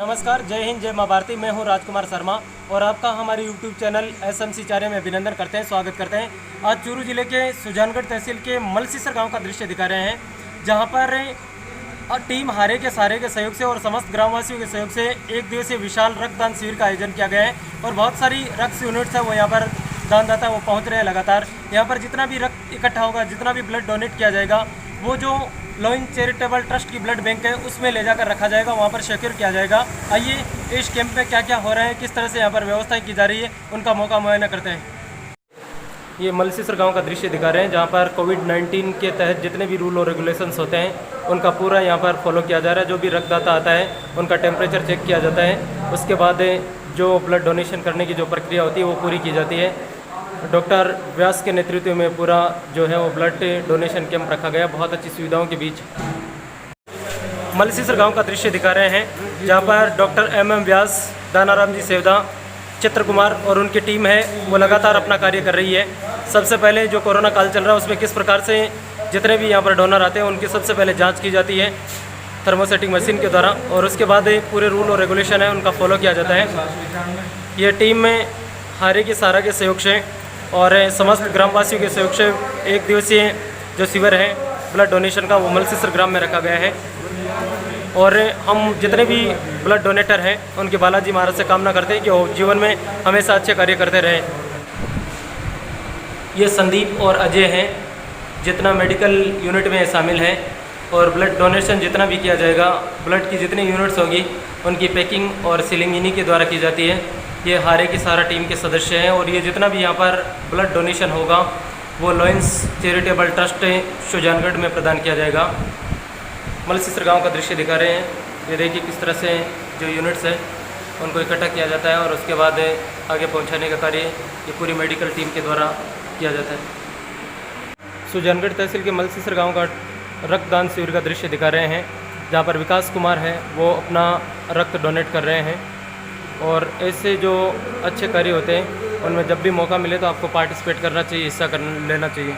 नमस्कार, जय हिंद, जय माँ भारती। मैं हूँ राजकुमार शर्मा और आपका हमारे YouTube चैनल SMC चार्य में अभिनंदन करते हैं, स्वागत करते हैं। आज चूरू जिले के सुजानगढ़ तहसील के मलसीसर गांव का दृश्य दिखा रहे हैं, जहां पर टीम हारे के सारे के सहयोग से और समस्त ग्रामवासियों के सहयोग से एक दिवसीय विशाल रक्तदान शिविर का आयोजन किया गया है और बहुत सारी रक्त यूनिट्स है वो यहाँ पर दानदाता वो पहुँच रहे हैं लगातार। यहाँ पर जितना भी रक्त इकट्ठा होगा, जितना भी ब्लड डोनेट किया जाएगा, वो जो लोइन चैरिटेबल ट्रस्ट की ब्लड बैंक है उसमें ले जाकर रखा जाएगा, वहाँ पर सिक्योर किया जाएगा। आइए इस कैंप में क्या क्या हो रहा है, किस तरह से यहाँ पर व्यवस्थाएं की जा रही है, उनका मौका मुआयना करते हैं। ये मलसीसर गांव का दृश्य दिखा रहे हैं, जहाँ पर कोविड-19 के तहत जितने भी रूल और रेगुलेशंस होते हैं उनका पूरा यहाँ पर फॉलो किया जा रहा है। जो भी रक्तदाता आता है उनका टेम्परेचर चेक किया जाता है, उसके बाद जो ब्लड डोनेशन करने की जो प्रक्रिया होती है वो पूरी की जाती है। डॉक्टर व्यास के नेतृत्व में पूरा जो है वो ब्लड डोनेशन कैंप रखा गया, बहुत अच्छी सुविधाओं के बीच। मलसीसर गांव का दृश्य दिखा रहे हैं, जहां पर डॉक्टर MM व्यास, दानाराम जी सेवदा, चित्र कुमार और उनकी टीम है वो लगातार अपना कार्य कर रही है। सबसे पहले जो कोरोना काल चल रहा है उसमें किस प्रकार से जितने भी यहाँ पर डोनर आते हैं उनकी सबसे पहले जाँच की जाती है थर्मोसेटिंग मशीन के द्वारा, और उसके बाद पूरे रूल और रेगुलेशन है उनका फॉलो किया जाता है। ये टीम में हारे की सारा के सहयोग से और समस्त ग्रामवासियों के सहयोग से एक दिवसीय जो शिविर है ब्लड डोनेशन का वो मलसीसर ग्राम में रखा गया है। और हम जितने भी ब्लड डोनेटर हैं उनके बालाजी महाराज से कामना करते हैं कि वो जीवन में हमेशा अच्छे कार्य करते रहें। ये संदीप और अजय हैं, जितना मेडिकल यूनिट में शामिल हैं, और ब्लड डोनेशन जितना भी किया जाएगा, ब्लड की जितनी यूनिट्स होगी उनकी पैकिंग और सीलिंग इन्हीं के द्वारा की जाती है। ये हारे की सारा टीम के सदस्य हैं और ये जितना भी यहाँ पर ब्लड डोनेशन होगा वो लॉयंस चैरिटेबल ट्रस्ट सुजानगढ़ में प्रदान किया जाएगा। मलसीसर गांव का दृश्य दिखा रहे हैं, ये देखिए किस तरह से जो यूनिट्स है उनको इकट्ठा किया जाता है और उसके बाद आगे पहुंचाने का कार्य ये पूरी मेडिकल टीम के द्वारा किया जाता है। सुजानगढ़ तहसील के मलसीसर गाँव का रक्तदान शिविर का दृश्य दिखा रहे हैं, जहाँ पर विकास कुमार है वो अपना रक्त डोनेट कर रहे हैं। और ऐसे जो अच्छे कार्य होते हैं उनमें जब भी मौका मिले तो आपको पार्टिसिपेट करना चाहिए, हिस्सा लेना चाहिए।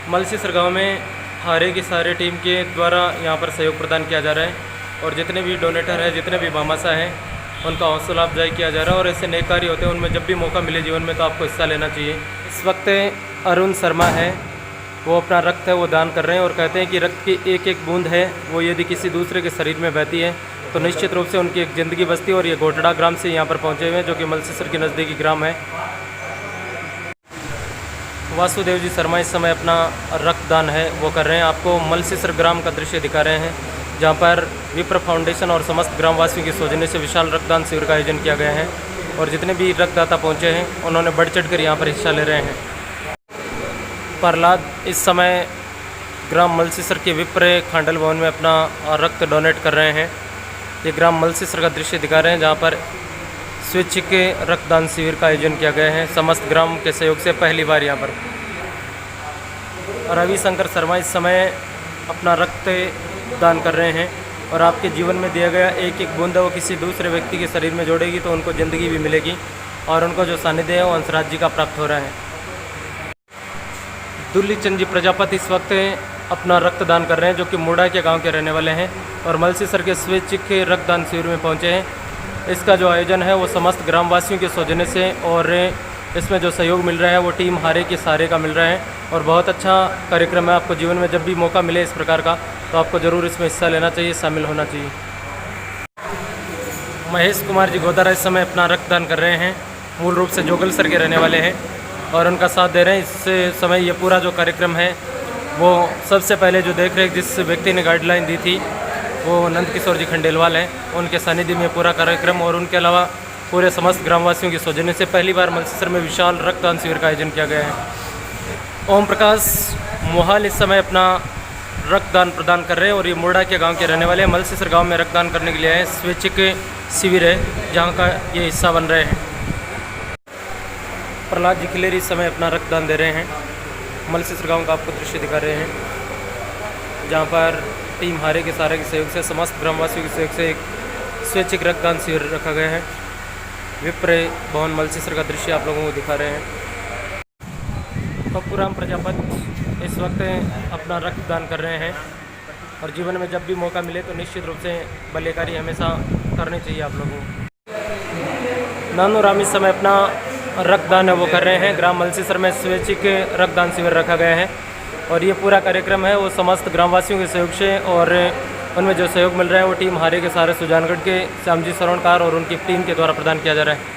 मलसीसर गांव में हारे की सारे टीम के द्वारा यहाँ पर सहयोग प्रदान किया जा रहा है और जितने भी डोनेटर हैं, जितने भी भामाशाह हैं, उनका हौसला अफजाई किया जा रहा है। और ऐसे नेक कार्य होते हैं उनमें जब भी मौका मिले जीवन में तो आपको हिस्सा लेना चाहिए। इस वक्त अरुण शर्मा है, वो अपना रक्त है वो दान कर रहे हैं और कहते हैं कि रक्त की एक एक बूंद है वो यदि किसी दूसरे के शरीर में बहती है तो निश्चित रूप से उनकी एक ज़िंदगी बसती है। और ये गोटड़ा ग्राम से यहाँ पर पहुँचे हुए हैं, जो कि मलसीसर के नज़दीकी ग्राम है। वासुदेव जी शर्मा इस समय अपना रक्तदान है वो कर रहे हैं। आपको मलसीसर ग्राम का दृश्य दिखा रहे हैं, जहाँ पर विप्र फाउंडेशन और समस्त ग्रामवासियों के सौजन्य से विशाल रक्तदान शिविर का आयोजन किया गया है और जितने भी रक्तदाता पहुँचे हैं उन्होंने बढ़ चढ़ कर यहाँ पर हिस्सा ले रहे हैं। प्रहलाद इस समय ग्राम मलसीसर के विप्र खांडल भवन में अपना रक्त डोनेट कर रहे हैं। ये ग्राम मलसीसर का दृश्य दिखा रहे हैं, जहाँ पर स्वैच्छिक रक्तदान शिविर का आयोजन किया गया है समस्त ग्राम के सहयोग से पहली बार यहाँ पर। रविशंकर शर्मा इस समय अपना रक्त दान कर रहे हैं और आपके जीवन में दिया गया एक एक बूंद वो किसी दूसरे व्यक्ति के शरीर में जोड़ेगी तो उनको ज़िंदगी भी मिलेगी और उनको जो सानिध्य है वो हंसराज जी का प्राप्त हो रहा है। दुल्ली चंद जी प्रजापति इस वक्त अपना रक्तदान कर रहे हैं, जो कि मुड़ा के गांव के रहने वाले हैं और मलसीसर के स्वैच्छिक रक्तदान शिविर में पहुंचे हैं। इसका जो आयोजन है वो समस्त ग्रामवासियों के सौजन्य से और इसमें जो सहयोग मिल रहा है वो टीम हारे के सारे का मिल रहा है और बहुत अच्छा कार्यक्रम है। आपको जीवन में जब भी मौका मिले इस प्रकार का तो आपको ज़रूर इसमें हिस्सा लेना चाहिए, शामिल होना चाहिए। महेश कुमार जी गोदारा इस समय अपना रक्तदान कर रहे हैं, मूल रूप से जोगलसर के रहने वाले हैं और उनका साथ दे रहे हैं। इस समय ये पूरा जो कार्यक्रम है वो सबसे पहले जो देख रेख जिस व्यक्ति ने गाइडलाइन दी थी वो नंद किशोर जी खंडेलवाल हैं, उनके सानिध्य में पूरा कार्यक्रम और उनके अलावा पूरे समस्त ग्रामवासियों के सौजन्य से पहली बार मलसीसर में विशाल रक्तदान शिविर का आयोजन किया गया है। ओम प्रकाश मोहाल इस समय अपना रक्तदान प्रदान कर रहे हैं और ये मुर्डा के गांव के रहने वाले हैं। मलसीसर गांव में रक्तदान करने के लिए आए, स्वैच्छिक शिविर है जहां का ये हिस्सा बन रहे हैं। प्रहलाद जी खिलेरी इस समय अपना रक्तदान दे रहे हैं। मलसीसर गांव का आपको दृश्य दिखा रहे हैं, जहां पर टीम हारे के सारे के सहयोग से समस्त ग्रामवासियों के सहयोग से एक स्वैच्छिक रक्तदान शिविर रखा गया है। विप्र भवन मलसीसर का दृश्य आप लोगों को दिखा रहे हैं। पप्पूराम प्रजापति इस वक्त अपना रक्तदान कर रहे हैं और जीवन में जब भी मौका मिले तो निश्चित रूप से भले कार्य हमेशा करने चाहिए आप लोगों को। नानू राम इस समय अपना रक्तदान है वो कर रहे हैं। ग्राम मलसीसर में स्वैच्छिक रक्तदान शिविर रखा गया है और ये पूरा कार्यक्रम है वो समस्त ग्रामवासियों के सहयोग से और उनमें जो सहयोग मिल रहा है वो टीम हारे के सारे सुजानगढ़ के श्यामजी सरोणकार और उनकी टीम के द्वारा प्रदान किया जा रहा है।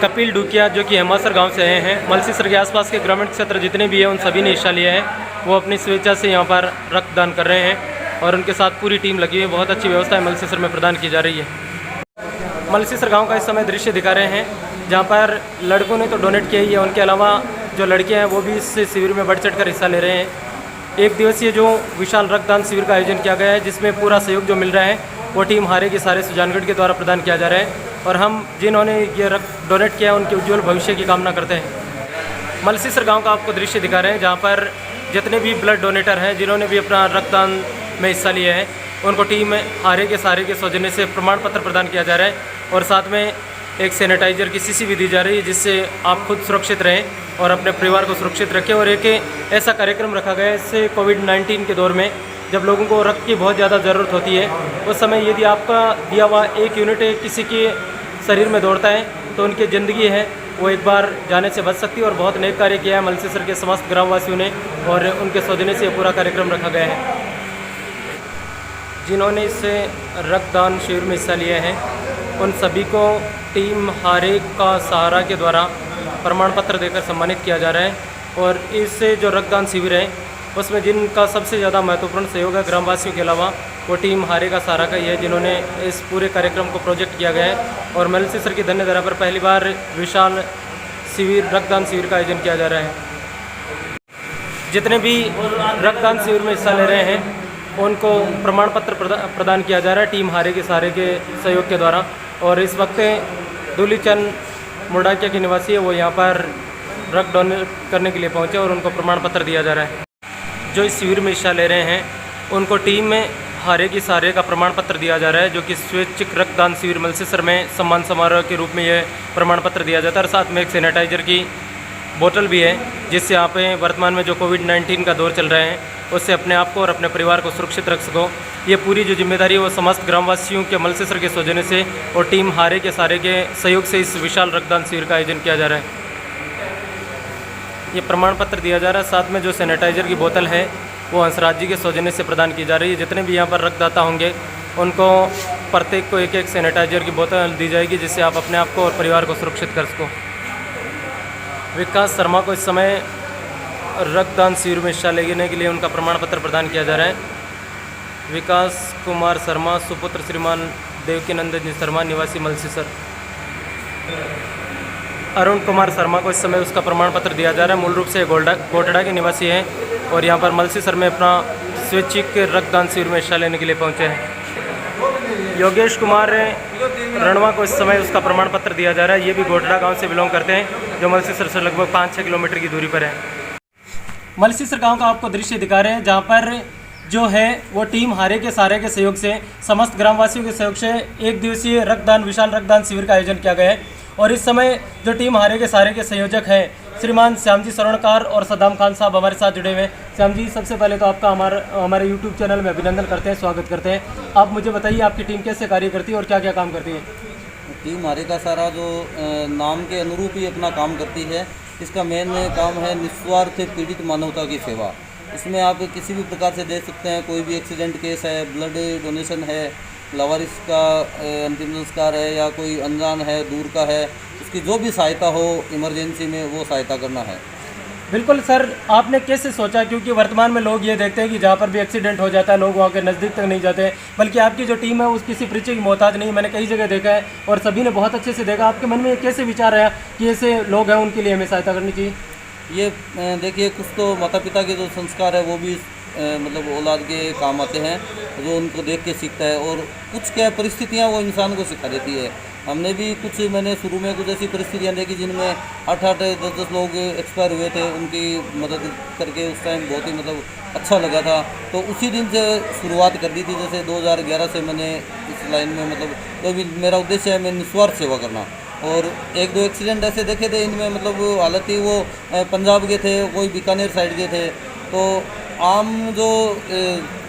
कपिल डुकिया जो कि हेमासर गांव से आए हैं, मलसीसर के आसपास के ग्रामीण क्षेत्र जितने भी हैं उन सभी ने हिस्सा लिया है। वो अपनी स्वेच्छा से यहाँ पर रक्तदान कर रहे हैं और उनके साथ पूरी टीम लगी हुई है। बहुत अच्छी व्यवस्था है मलसीसर में प्रदान की जा रही है। मलसीसर गांव का इस समय दृश्य दिखा रहे हैं जहाँ पर लड़कों ने तो डोनेट किया ही है, उनके अलावा जो लड़के हैं वो भी इस शिविर में बढ़ चढ़ कर हिस्सा ले रहे हैं। एक दिवसीय जो विशाल रक्तदान शिविर का आयोजन किया गया है जिसमें पूरा सहयोग जो मिल रहा है वो टीम हारे के सारे सुजानगढ़ के द्वारा प्रदान किया जा रहा है और हम जिन्होंने ये रक्त डोनेट किया है उनके उज्जवल भविष्य की कामना करते हैं। मलसीसर गांव का आपको दृश्य दिखा रहे हैं जहां पर जितने भी ब्लड डोनेटर हैं जिन्होंने भी अपना रक्तदान में हिस्सा लिया है उनको टीम हारे के सारे के सौजन्य से प्रमाण पत्र प्रदान किया जा रहा है और साथ में एक सैनिटाइजर की शीशी भी दी जा रही है जिससे आप खुद सुरक्षित रहें और अपने परिवार को सुरक्षित रखें। और एक ऐसा कार्यक्रम रखा गया है इससे कोविड-19 के दौर में जब लोगों को रक्त की बहुत ज़्यादा ज़रूरत होती है उस समय यदि आपका दिया हुआ एक यूनिट किसी के शरीर में दौड़ता है तो उनकी ज़िंदगी है वो एक बार जाने से बच सकती है। और बहुत नेक कार्य किया है मलसीसर के समस्त ग्रामवासियों ने और उनके सौजन्य से पूरा कार्यक्रम रखा गया है। जिन्होंने इस रक्तदान शिविर में हिस्सा लिया है उन सभी को टीम हारे का सहारा के द्वारा प्रमाण पत्र देकर सम्मानित किया जा रहा है। और इस जो रक्तदान शिविर है उसमें जिनका सबसे ज़्यादा महत्वपूर्ण सहयोग है ग्रामवासियों के अलावा वो टीम हारे का सहारा का ही है जिन्होंने इस पूरे कार्यक्रम को प्रोजेक्ट किया गया है। और मलसीसर की धन्य धरा पर पहली बार विशाल शिविर रक्तदान शिविर का आयोजन किया जा रहा है। जितने भी रक्तदान शिविर में हिस्सा ले रहे हैं उनको प्रमाण पत्र प्रदान किया जा रहा है टीम हारे के सहारे के सहयोग के द्वारा। और इस वक्त दूलीचंद मुर्डाकिया के निवासी है वो यहाँ पर रक्त डोनेट करने के लिए पहुँचे और उनको प्रमाण पत्र दिया जा रहा है। जो इस शिविर में हिस्सा ले रहे हैं उनको टीम में हारे की सहारे का प्रमाण पत्र दिया जा रहा है जो कि स्वैच्छिक रक्तदान शिविर मलसीसर में सम्मान समारोह के रूप में यह प्रमाण पत्र दिया जाता है। और साथ में एक सैनिटाइजर की बोतल भी है जिससे आप वर्तमान में जो कोविड-19 का दौर चल रहा है उससे अपने आप को और अपने परिवार को सुरक्षित रख सको। ये पूरी जो जिम्मेदारी है वो समस्त ग्रामवासियों के मलसीसर के सौजन्य से और टीम हारे के सारे के सहयोग से इस विशाल रक्तदान शिविर का आयोजन किया जा रहा है। ये प्रमाण पत्र दिया जा रहा है। साथ में जो सैनिटाइजर की बोतल है वो हंसराज जी के सौजन्य से प्रदान की जा रही है। जितने भी यहाँ पर रक्तदाता होंगे उनको प्रत्येक को एक एक सैनिटाइजर की बोतल दी जाएगी जिससे आप अपने आप को और परिवार को सुरक्षित कर सको। विकास शर्मा को इस समय रक्तदान शिविर में हिस्सा लेने के लिए उनका प्रमाण पत्र प्रदान किया जा रहा है। विकास कुमार शर्मा सुपुत्र श्रीमान देवकीनंदन शर्मा निवासी मलसीसर। अरुण कुमार शर्मा को इस समय उसका प्रमाण पत्र दिया जा रहा है। मूल रूप से गोटड़ा के निवासी हैं और यहाँ पर मलसीसर में अपना स्वैच्छिक रक्तदान शिविर में हिस्सा लेने के लिए पहुँचे हैं। योगेश कुमार रणवा को इस समय उसका प्रमाण पत्र दिया जा रहा है। ये भी गोटड़ा गांव से बिलोंग करते हैं जो मलसीसर से लगभग 5-6 किलोमीटर की दूरी पर है। मलसीसर गांव का आपको दृश्य दिखा रहे हैं जहां पर जो है वो टीम हारे के सहारे के सहयोग से समस्त ग्रामवासियों के सहयोग से एक दिवसीय विशाल रक्तदान शिविर का आयोजन किया गया है। और इस समय जो टीम हारे के सहारे के संयोजक हैं श्रीमान श्यामजी सरोणकार और सद्दाम खान साहब हमारे साथ जुड़े हुए हैं। श्याम जी, सबसे पहले तो आपका हमारे यूट्यूब चैनल में अभिनंदन करते हैं, स्वागत करते हैं। आप मुझे बताइए आपकी टीम कैसे कार्य करती है और क्या क्या काम करती है? टीम हारे का सारा जो नाम के अनुरूप ही अपना काम करती है। इसका मेन काम है निस्वार्थ पीड़ित मानवता की सेवा। इसमें आप किसी भी प्रकार से दे सकते हैं। कोई भी एक्सीडेंट केस है, ब्लड डोनेशन है, लावारिस का अंतिम संस्कार है या कोई अनजान है, दूर का है, उसकी जो भी सहायता हो इमरजेंसी में वो सहायता करना है। बिल्कुल सर, आपने कैसे सोचा? क्योंकि वर्तमान में लोग ये देखते हैं कि जहाँ पर भी एक्सीडेंट हो जाता है लोग वहाँ के नज़दीक तक नहीं जाते, बल्कि आपकी जो टीम है उस किसी परिचय की मोहताज नहीं। मैंने कई जगह देखा है और सभी ने बहुत अच्छे से देखा। आपके मन में कैसे विचार आया कि ऐसे लोग हैं उनके लिए हमें सहायता करनी चाहिए? ये देखिए, कुछ तो माता पिता के जो संस्कार है वो भी मतलब औलाद के काम आते हैं, जो उनको देख के सीखता है। और कुछ क्या परिस्थितियाँ वो इंसान को सिखा देती है। हमने भी मैंने शुरू में कुछ ऐसी परिस्थितियाँ देखी जिनमें 8-8, 10-10 लोग एक्सपायर हुए थे। उनकी मदद करके उस टाइम बहुत ही अच्छा लगा था। तो उसी दिन से शुरुआत कर दी थी। जैसे 2011 से मैंने इस लाइन में तो भी मेरा उद्देश्य है मैं निस्वार्थ सेवा करना। और 1-2 एक्सीडेंट ऐसे देखे थे, इनमें हालत ही वो पंजाब के थे, कोई बीकानेर साइड के थे। तो आम जो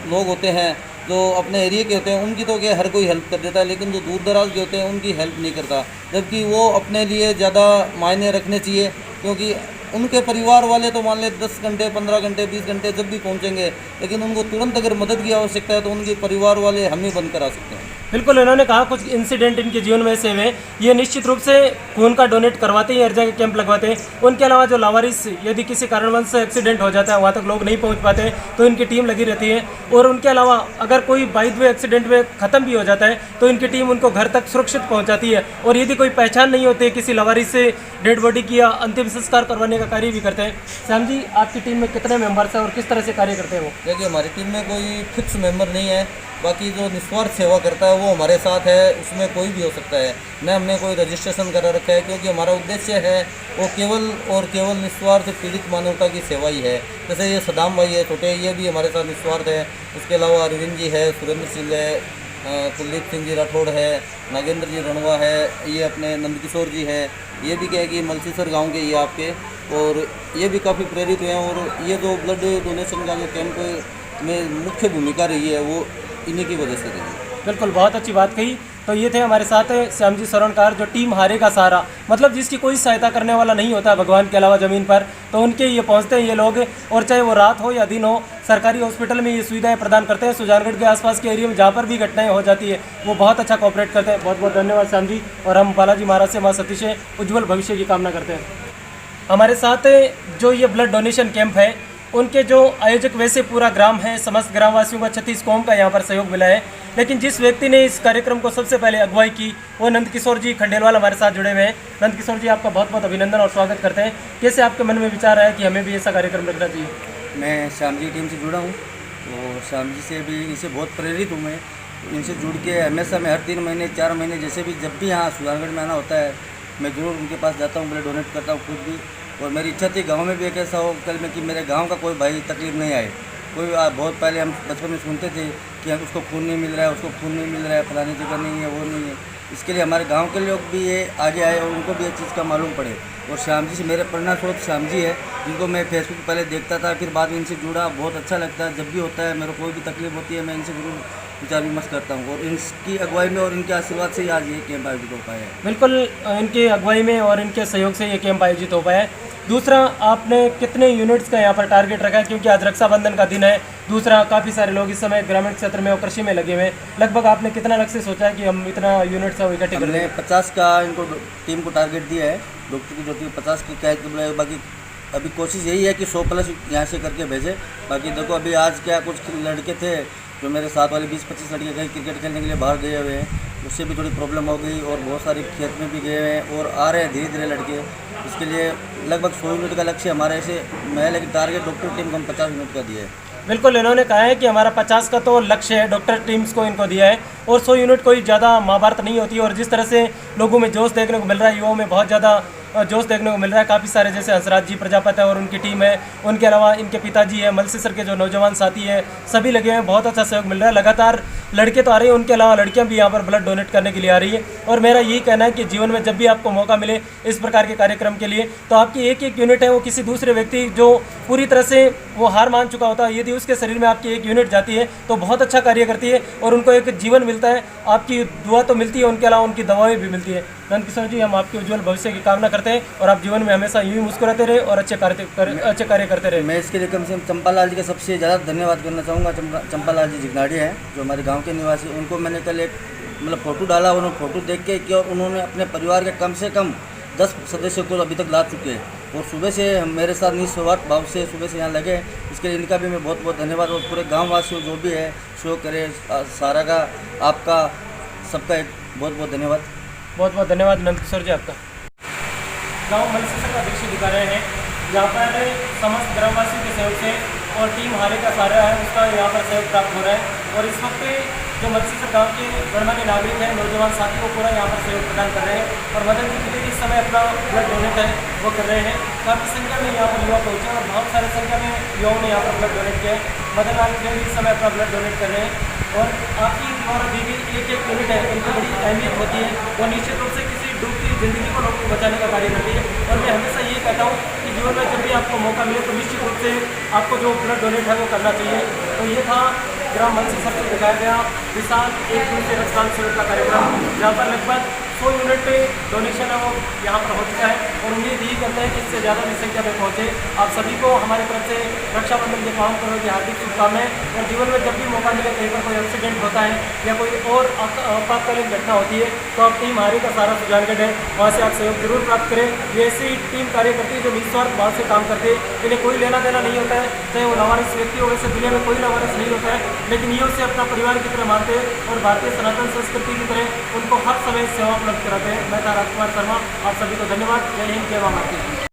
लोग होते हैं जो अपने एरिया के होते हैं उनकी तो क्या हर कोई हेल्प कर देता है, लेकिन जो दूर दराज के होते हैं उनकी हेल्प नहीं करता, जबकि वो अपने लिए ज़्यादा मायने रखने चाहिए, क्योंकि उनके परिवार वाले तो मान ले 10 घंटे 15 घंटे 20 घंटे जब भी पहुंचेंगे, लेकिन उनको तुरंत अगर मदद की आवश्यकता है तो उनके परिवार वाले हम ही बंद करा सकते हैं। बिल्कुल, इन्होंने कहा कुछ इंसिडेंट इनके जीवन में से हुए, ये निश्चित रूप से खून का डोनेट करवाते ही हर जगह कैंप लगवाते हैं। उनके अलावा जो लावारिस यदि किसी कारणवश से एक्सीडेंट हो जाता है, वहाँ तक लोग नहीं पहुँच पाते तो इनकी टीम लगी रहती है। और उनके अलावा अगर कोई बाई द वे एक्सीडेंट में ख़त्म भी हो जाता है तो इनकी टीम उनको घर तक सुरक्षित पहुँचाती है। और यदि कोई पहचान नहीं होती है किसी लावारिस से, डेड बॉडी की या अंतिम संस्कार करवाने का कार्य भी करते हैं। श्याम जी, आपकी टीम में कितने मेंबर्स हैं और किस तरह से कार्य करते हैं वो? देखिए, हमारी टीम में कोई फिक्स मेंबर नहीं है, बाकी जो निस्वार्थ सेवा करता है वो हमारे साथ है, उसमें कोई भी हो सकता है। न हमने कोई रजिस्ट्रेशन करा रखा है, क्योंकि हमारा उद्देश्य है वो केवल और केवल निस्वार्थ पीड़ित मानवता की सेवा ही है। जैसे ये सदाम भाई है छोटे, ये भी हमारे साथ निस्वार्थ है। उसके अलावा अरविंद जी है, सुरेंद्र सिंह है, कुलदीप सिंह जी राठौड़ है, नागेंद्र जी रणवा है, ये अपने नंदकिशोर जी है, ये भी क्या है कि मलसीसर गाँव के ये आपके, और ये भी काफ़ी प्रेरित हुए हैं। और ये जो ब्लड डोनेशन का जो कैंप में मुख्य भूमिका रही है वो इन्हीं की वजह से रही है। बिल्कुल, बहुत अच्छी बात कही। तो ये थे हमारे साथ श्याम जी स्वर्णकार, जो टीम हारे का सहारा, मतलब जिसकी कोई सहायता करने वाला नहीं होता भगवान के अलावा ज़मीन पर, तो उनके ये पहुंचते हैं ये लोग। और चाहे वो रात हो या दिन हो, सरकारी हॉस्पिटल में ये सुविधाएं प्रदान करते हैं। सुजानगढ़ के आसपास के एरिया में जहाँ पर भी घटनाएं हो जाती है वो बहुत अच्छा कोऑपरेट करते हैं। बहुत बहुत धन्यवाद श्याम जी, और हम बालाजी महाराज से माँ सती से उज्ज्वल भविष्य की कामना करते हैं। हमारे साथ जो ये ब्लड डोनेशन कैंप है, उनके जो आयोजक वैसे पूरा ग्राम है, समस्त ग्रामवासियों का 36 कौम का यहाँ पर सहयोग मिला है, लेकिन जिस व्यक्ति ने इस कार्यक्रम को सबसे पहले अगुवाई की वो नंदकिशोर जी खंडेलवाल हमारे साथ जुड़े हुए हैं। नंदकिशोर जी, आपका बहुत बहुत अभिनंदन और स्वागत करते हैं। कैसे आपके मन में विचार आया कि हमें भी ऐसा कार्यक्रम रखना चाहिए? मैं श्याम जी टीम से जुड़ा हूँ, तो श्याम जी से भी इनसे बहुत प्रेरित हूँ मैं। इनसे जुड़ के हमेशा मैं हर 3 महीने 4 महीने जैसे भी जब भी यहाँ सुजानगढ़ में आना होता है मैं जरूर उनके पास जाता हूँ, ब्लड डोनेट करता हूँ खुद भी। और मेरी इच्छा थी गांव में भी एक ऐसा हो कल में कि मेरे गांव का कोई भाई तकलीफ नहीं आए। कोई बहुत पहले हम बचपन में सुनते थे कि हम उसको खून नहीं मिल रहा है, उसको खून नहीं मिल रहा है, फलानी जगह नहीं है, वो नहीं है। इसके लिए हमारे गांव के लोग भी ये आगे आए और उनको भी ये चीज़ का मालूम पड़े। और श्याम जी से मेरे प्रेरणा स्रोत श्याम जी है, जिनको मैं फेसबुक पर पहले देखता था, फिर बाद में इनसे जुड़ा। बहुत अच्छा लगता है, जब भी होता है मेरे कोई भी तकलीफ होती है मैं इनसे जरूर विचार विमर्श करता हूँ। और इनकी अगुवाई में और इनके आशीर्वाद से ही आज ये कैंप आयोजित हो पाया है। बिल्कुल, इनके अगुवाई में और इनके सहयोग से ये कैंप आयोजित हो पाया है। दूसरा, आपने कितने यूनिट्स का यहाँ पर टारगेट रखा है, क्योंकि आज रक्षाबंधन का दिन है। दूसरा, काफ़ी सारे लोग इस समय ग्रामीण क्षेत्र में और कृषि में लगे हुए हैं। लगभग आपने कितना लक्ष्य सोचा है कि हम इतना यूनिट्स इकट्ठे कर हमने 50 का इनको टीम को टारगेट दिया है। डॉक्टर की जो टीम 50 की कैद बुलाए, बाकी अभी कोशिश यही है कि 100 प्लस यहाँ से करके भेजे। बाकी देखो अभी आज क्या कुछ लड़के थे जो मेरे साथ वाले 20-25 लड़के गए क्रिकेट खेलने के लिए बाहर गए हुए हैं, उससे भी थोड़ी प्रॉब्लम हो गई। और बहुत सारे खेत में भी गए हुए हैं और आ रहे हैं धीरे धीरे लड़के। इसके लिए लगभग 100 यूनिट का लक्ष्य हमारे ऐसे मैं, लेकिन टारगेट डॉक्टर टीम को हम 50 यूनिट का दिया है। बिल्कुल, इन्होंने कहा है कि हमारा 50 का तो लक्ष्य है, डॉक्टर टीम्स को इनको दिया है। और 100 यूनिट कोई ज़्यादा महाभारत नहीं होती है। और जिस तरह से लोगों में जोश देखने को मिल रहा है, युवाओं में बहुत ज़्यादा जोश देखने को मिल रहा है। काफ़ी सारे जैसे हंसराज जी प्रजापति है और उनकी टीम है, उनके अलावा इनके पिताजी है, मलसीसर के जो नौजवान साथी है, सभी लगे हुए हैं। बहुत अच्छा सहयोग मिल रहा है। लगातार लड़के तो आ रहे हैं, उनके अलावा लड़कियां भी यहाँ पर ब्लड डोनेट करने के लिए आ रही है। और मेरा यही कहना है कि जीवन में जब भी आपको मौका मिले इस प्रकार के कार्यक्रम के लिए, तो आपकी एक एक यूनिट है वो किसी दूसरे व्यक्ति जो पूरी तरह से वो हार मान चुका होता है, यदि उसके शरीर में आपकी एक यूनिट जाती है तो बहुत अच्छा कार्य करती है और उनको एक जीवन मिलता है। आपकी दुआ तो मिलती है, उनके अलावा उनकी दवाएं भी मिलती है। नंदकिशोर जी, हम आपके उज्जवल भविष्य की कामना करते हैं और आप जीवन में हमेशा यूं ही मुस्कुराते रहे और अच्छे कार्य करते रहे। मैं इसके लिए कम से कम चंपालाल जी का सबसे ज़्यादा धन्यवाद करना चाहूँगा। चंपालाल जी जिगनाड़ी हैं जो हमारे गांव के निवासी, उनको मैंने कल एक मतलब फ़ोटो डाला, उन्होंने फ़ोटो देख के कि और उन्होंने अपने परिवार के कम से कम 10 सदस्यों को अभी तक ला चुके हैं और सुबह से मेरे साथ निस्वार्थ भाव से सुबह से यहाँ लगे। इसके लिए इनका भी मैं बहुत बहुत धन्यवाद। और पूरे गाँव वासियों जो भी है शो करे, सारा का आपका सबका एक बहुत बहुत धन्यवाद। बहुत बहुत धन्यवाद नंदकिशोर जी आपका। गांव मलसीसर का दृश्य दिखा रहे हैं, जहाँ पर समस्त ग्रामवासियों के सहयोग से और टीम हारे का सहारा है उसका यहाँ पर सहयोग प्राप्त हो रहा है। और इस वक्त जो मलसीसर गांव के गणमान्य नागरिक हैं, नौजवान साथी को पूरा यहाँ पर सहयोग प्रदान कर रहे हैं। और मदन जी के लिए इस समय अपना ब्लड डोनेट है वो कर रहे हैं। काफ़ी संख्या में यहाँ पर युवा पहुँचे और बहुत सारे संख्या में युवाओं ने यहाँ पर ब्लड डोनेट किया है। मदन लाल जी इस समय अपना ब्लड डोनेट कर रहे हैं। और आपकी और दी गई एक एक यूनिट है, इनकी बड़ी अहमियत होती है और निश्चित रूप से किसी डूबती जिंदगी को लोगों को बचाने का कार्य करती है। और मैं हमेशा ये कहता हूँ कि जीवन में जब भी आपको मौका मिले तो निश्चित रूप से आपको जो ब्लड डोनेट है वो करना चाहिए। तो ये था ग्राम मलसीसर से दिखाया गया विशाल एक दिवसीय रक्तदान शिविर का कार्यक्रम, जहाँ पर लगभग 100 यूनिट डोनेशन है वो यहाँ पर हो चुका है और उम्मीद यही करते हैं कि इससे ज़्यादा की संख्या में पहुँचे। आप सभी को हमारी तरफ से रक्षाबंधन के पावन पर्व की हार्दिक शुभकामनाएं। और जीवन में जब भी मौका मिले, कहीं पर कोई एक्सीडेंट होता है या कोई और आपातकालीन घटना होती है, तो आप टीम हमारी का सारा सुजानगढ़ है, वहाँ से आप सहयोग जरूर प्राप्त करें। ये ऐसी टीम कार्य करती है जो निस्वार्थ भाव से काम करती है, इन्हें कोई लेना देना नहीं होता है, चाहे वो लावारिस व्यक्ति हो। वैसे दुनिया में कोई लावारिस नहीं होता है, लेकिन ये उसे अपना परिवार की तरह मानते हैं और भारतीय सनातन संस्कृति की तरह उनको हर समय सेवा उपलब्ध कराते हैं। मैं था राजकुमार शर्मा, आप सभी को धन्यवाद। जय हिंद, जय मां भारती।